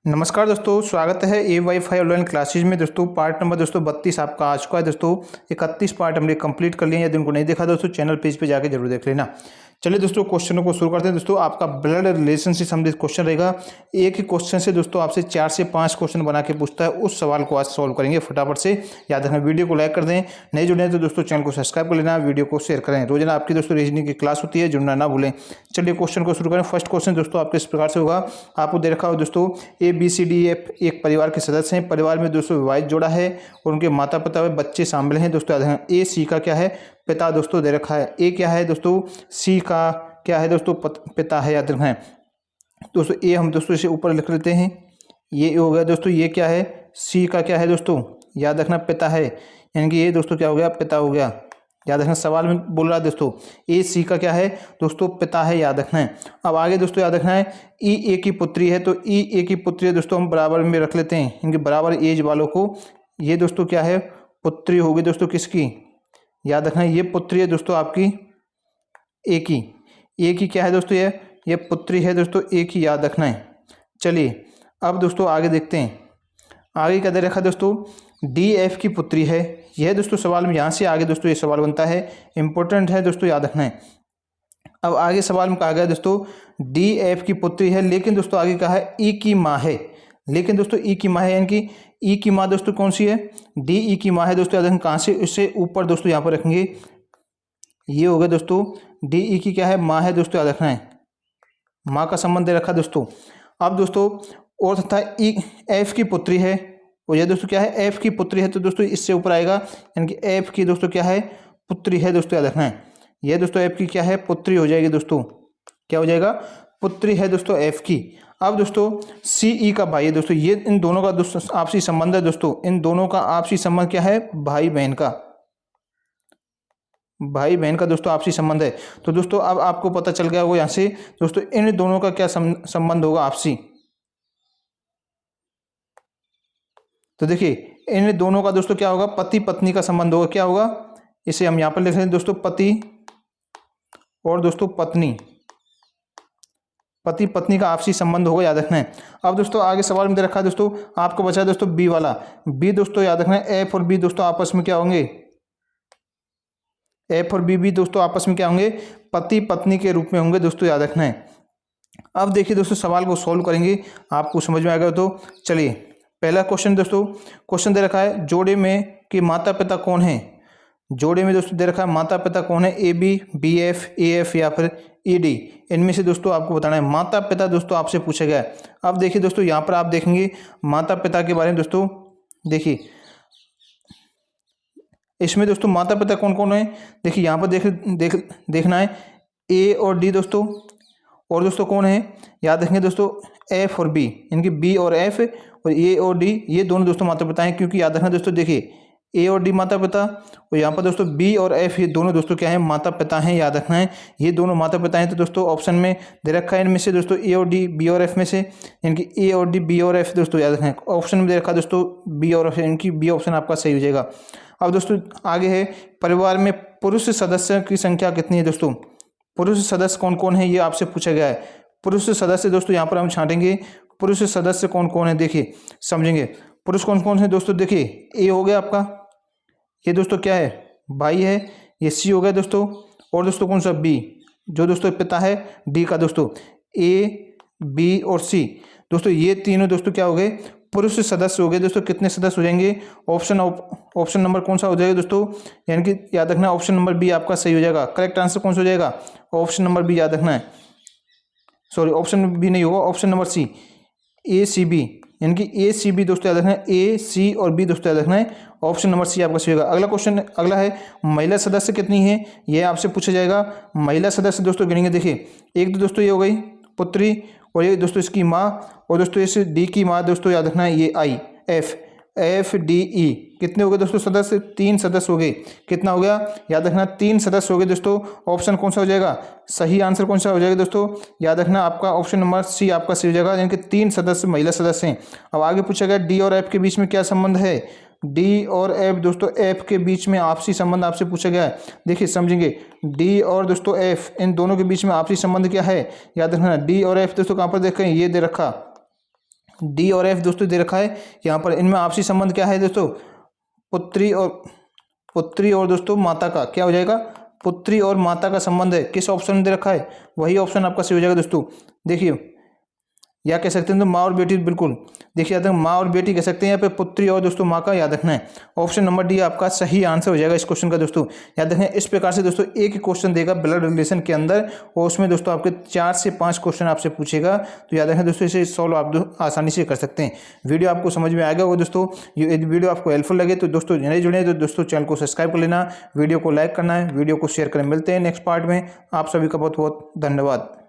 नमस्कार दोस्तों, स्वागत है A-Wi-Fi ऑनलाइन क्लासेज में। दोस्तों पार्ट नंबर 32 आपका आज का है। दोस्तों 31 पार्ट हमने कंप्लीट कर लिए हैं। यदि उनको नहीं देखा दोस्तों चैनल पेज पे जाके जरूर देख लेना। चलिए दोस्तों क्वेश्चनों को शुरू करते हैं। दोस्तों आपका ब्लड रिलेशन से संबंधित क्वेश्चन रहेगा। एक ही क्वेश्चन से दोस्तों आपसे 4 से 5 क्वेश्चन बना के पूछता है, उस सवाल को आज सॉल्व करेंगे। फटाफट से याद रखना, वीडियो को लाइक कर दें, नहीं जुड़े हैं तो दोस्तों चैनल को सब्सक्राइब कर लेना, वीडियो को शेयर करें। रोजाना आपकी दोस्तों रीजनिंग की क्लास होती है, जुड़ना ना भूलें। चलिए क्वेश्चन को शुरू करें। फर्स्ट क्वेश्चन दोस्तों आपके इस प्रकार से होगा, आपको दे रखा हो दोस्तों ABCDF एक परिवार के सदस्य हैं। परिवार में दोस्तों विवाहित जोड़ा है और उनके माता पिता व बच्चे शामिल हैं। दोस्तों याद रखना, A-C का क्या है, पिता दोस्तों दे रखा है। A क्या है दोस्तों, C का क्या है दोस्तों, पिता है। याद रखना है दोस्तों, A हम दोस्तों इसे ऊपर लिख लेते हैं, ये हो गया दोस्तों। ये क्या है, C का क्या है दोस्तों, याद रखना पिता है, यानी कि ये दोस्तों क्या हो गया, पिता हो गया। याद रखना, सवाल में बोल रहा है दोस्तों A-C का क्या है दोस्तों, पिता है। याद रखना है। अब आगे दोस्तों याद रखना है E-A की पुत्री है, तो E-A की पुत्री है दोस्तों हम बराबर में रख लेते हैं, इनके बराबर एज वालों को। ये दोस्तों क्या है, पुत्री होगी दोस्तों किसकी, याद रखना ये पुत्री है दोस्तों आपकी A की। A की क्या है दोस्तों, ये पुत्री है दोस्तों A की, याद रखना है। चलिए अब दोस्तों आगे देखते हैं, आगे क्या दे रखा दोस्तों, D-F की पुत्री है। यह दोस्तों सवाल में यहाँ से आगे दोस्तों ये सवाल बनता है, इंपॉर्टेंट है दोस्तों, याद रखना है। अब आगे सवाल में कहा गया दोस्तों D-F की पुत्री है, लेकिन दोस्तों आगे कहा है E की माँ है। लेकिन दोस्तों E की माँ है, यानी कि E की माँ दोस्तों कौन सी है, D-E की माँ है दोस्तों। याद रखें कहाँ से, इससे ऊपर दोस्तों यहाँ पर रखेंगे, ये हो गया दोस्तों D-E की क्या है, माँ है दोस्तों। याद रखना है, माँ का संबंध दे रखा दोस्तों। अब दोस्तों और तथा F की पुत्री है, और यह दोस्तों क्या है, F की पुत्री है, तो दोस्तों इससे ऊपर आएगा, यानी कि F की दोस्तों क्या है, पुत्री है दोस्तों। याद रखना है, यह दोस्तों F की क्या है, पुत्री हो जाएगी दोस्तों। क्या हो जाएगा, पुत्री है दोस्तों F की। अब दोस्तों C-E का भाई है दोस्तों, ये इन दोनों का दोस्तों आपसी संबंध है दोस्तों। इन दोनों का आपसी संबंध क्या है, भाई बहन का, भाई बहन का दोस्तों आपसी संबंध है। तो दोस्तों अब आपको पता चल गया होगा यहाँ से दोस्तों इन दोनों का क्या संबंध होगा आपसी। तो देखिए इन दोनों का दोस्तों क्या होगा, पति पत्नी का संबंध होगा। क्या होगा, इसे हम यहाँ पर लिख रहे हैं दोस्तों, पति और दोस्तों पत्नी, पति पत्नी का आपसी संबंध होगा। याद रखना है। अब दोस्तों आगे सवाल में दे रखा है दोस्तों, आपको बचा है दोस्तों B वाला। B दोस्तों याद रखना है, F और B दोस्तों आपस में क्या होंगे, F और B भी दोस्तों आपस में क्या होंगे, पति पत्नी के रूप में होंगे दोस्तों। याद रखना है। अब देखिए दोस्तों सवाल को सॉल्व करेंगे, आपको समझ में आएगा। तो चलिए पहला क्वेश्चन दोस्तों, क्वेश्चन दे रखा है जोड़े में कि माता पिता कौन है। जोड़े में दोस्तों दे रखा है माता पिता कौन है, AB, BF, AF या फिर ED, इनमें से दोस्तों आपको बताना है। माता पिता दोस्तों आपसे पूछा गया है। अब देखिए दोस्तों यहाँ पर आप देखेंगे माता पिता के बारे में दोस्तों, देखिए इसमें दोस्तों माता पिता कौन कौन है। देखिए यहाँ पर देखना है A और D दोस्तों, और दोस्तों कौन है, याद रखेंगे दोस्तों F और B, इनकी B और F और A और D, ये दोनों दोस्तों माता पिता हैं। क्योंकि याद रखना दोस्तों, देखिए A और D माता पिता, और यहाँ पर दोस्तों B और F ये दोनों दोस्तों क्या है, माता पिता हैं। याद रखना है, ये दोनों माता पिता हैं। तो दोस्तों ऑप्शन में दे रखा है इनमें से दोस्तों A और D, B और F में से, इनकी A और D, B और F दोस्तों। याद रखना है, ऑप्शन में दे रखा है दोस्तों B और F, इनकी B ऑप्शन आपका सही हो जाएगा। अब दोस्तों आगे है, परिवार में पुरुष सदस्यों की संख्या कितनी है दोस्तों। पुरुष सदस्य कौन कौन है ये आपसे पूछा गया है। पुरुष सदस्य दोस्तों यहाँ पर हम छांटेंगे, पुरुष सदस्य कौन कौन है, देखिए समझेंगे पुरुष कौन कौन है दोस्तों। देखिए A हो गया आपका, ये दोस्तों क्या है, भाई है। ये C हो गया दोस्तों, और दोस्तों कौन सा B, जो दोस्तों पिता है D का दोस्तों। A, B और C दोस्तों, ये तीनों दोस्तों क्या हो गए, पुरुष सदस्य हो गए दोस्तों। कितने सदस्य हो जाएंगे, ऑप्शन नंबर कौन सा हो जाएगा दोस्तों, यानी कि याद रखना ऑप्शन नंबर B आपका सही हो जाएगा। करेक्ट आंसर कौन सा हो जाएगा, ऑप्शन नंबर B, याद रखना है। सॉरी ऑप्शन B नहीं होगा, ऑप्शन नंबर C, ACB, यानी कि ACB दोस्तों याद रखना है। A, C और B दोस्तों याद रखना है, ऑप्शन नंबर C आपका सही होगा। अगला क्वेश्चन अगला है, महिला सदस्य कितनी है, यह आपसे पूछा जाएगा। महिला सदस्य दोस्तों गिनेंगे, देखिए एक तो दोस्तों ये हो गई पुत्री, और ये दोस्तों इसकी माँ, और दोस्तों इस D की माँ दोस्तों याद रखना है, ये FDE, कितने हो गए दोस्तों सदस्य, 3 सदस्य हो गए। कितना हो गया, याद रखना 3 सदस्य हो गए दोस्तों। ऑप्शन कौन सा हो जाएगा, सही आंसर कौन सा हो जाएगा दोस्तों, याद रखना आपका ऑप्शन नंबर C आपका सही हो जाएगा, यानी कि 3 सदस्य महिला सदस्य हैं। अब आगे पूछा गया D और F के बीच में क्या संबंध है। D और F दोस्तों, F के बीच में आपसी संबंध आपसे पूछा गया है। देखिए समझेंगे, D और दोस्तों F, इन दोनों के बीच में आपसी संबंध क्या है, याद रखना। D और F दोस्तों कहाँ पर देखें, ये दे रखा, डी और एफ दोस्तों दे रखा है। यहाँ पर इनमें आपसी संबंध क्या है दोस्तों, पुत्री और दोस्तों माता का क्या हो जाएगा, पुत्री और माता का संबंध है। किस ऑप्शन में दे रखा है, वही ऑप्शन आपका सही हो जाएगा दोस्तों। देखिए या कह सकते हैं तो माँ और बेटी, बिल्कुल देखिए याद रखना, माँ और बेटी कह सकते हैं, यहाँ पे पुत्री और दोस्तों माँ का याद रखना है। ऑप्शन नंबर डी आपका सही आंसर हो जाएगा इस क्वेश्चन का दोस्तों। याद रखें इस प्रकार से दोस्तों एक ही क्वेश्चन देगा ब्लड रिलेशन के अंदर, और उसमें दोस्तों आपके 4 से 5 क्वेश्चन आपसे पूछेगा। तो याद रखें दोस्तों, इसे सॉल्व आप आसानी से कर सकते हैं। वीडियो आपको समझ में आएगा वो दोस्तों। यदि वीडियो आपको हेल्पफुल लगे तो दोस्तों नए जुड़े तो दोस्तों चैनल को सब्सक्राइब कर लेना, वीडियो को लाइक करना है, वीडियो को शेयर करें। मिलते हैं नेक्स्ट पार्ट में। आप सभी का बहुत बहुत धन्यवाद।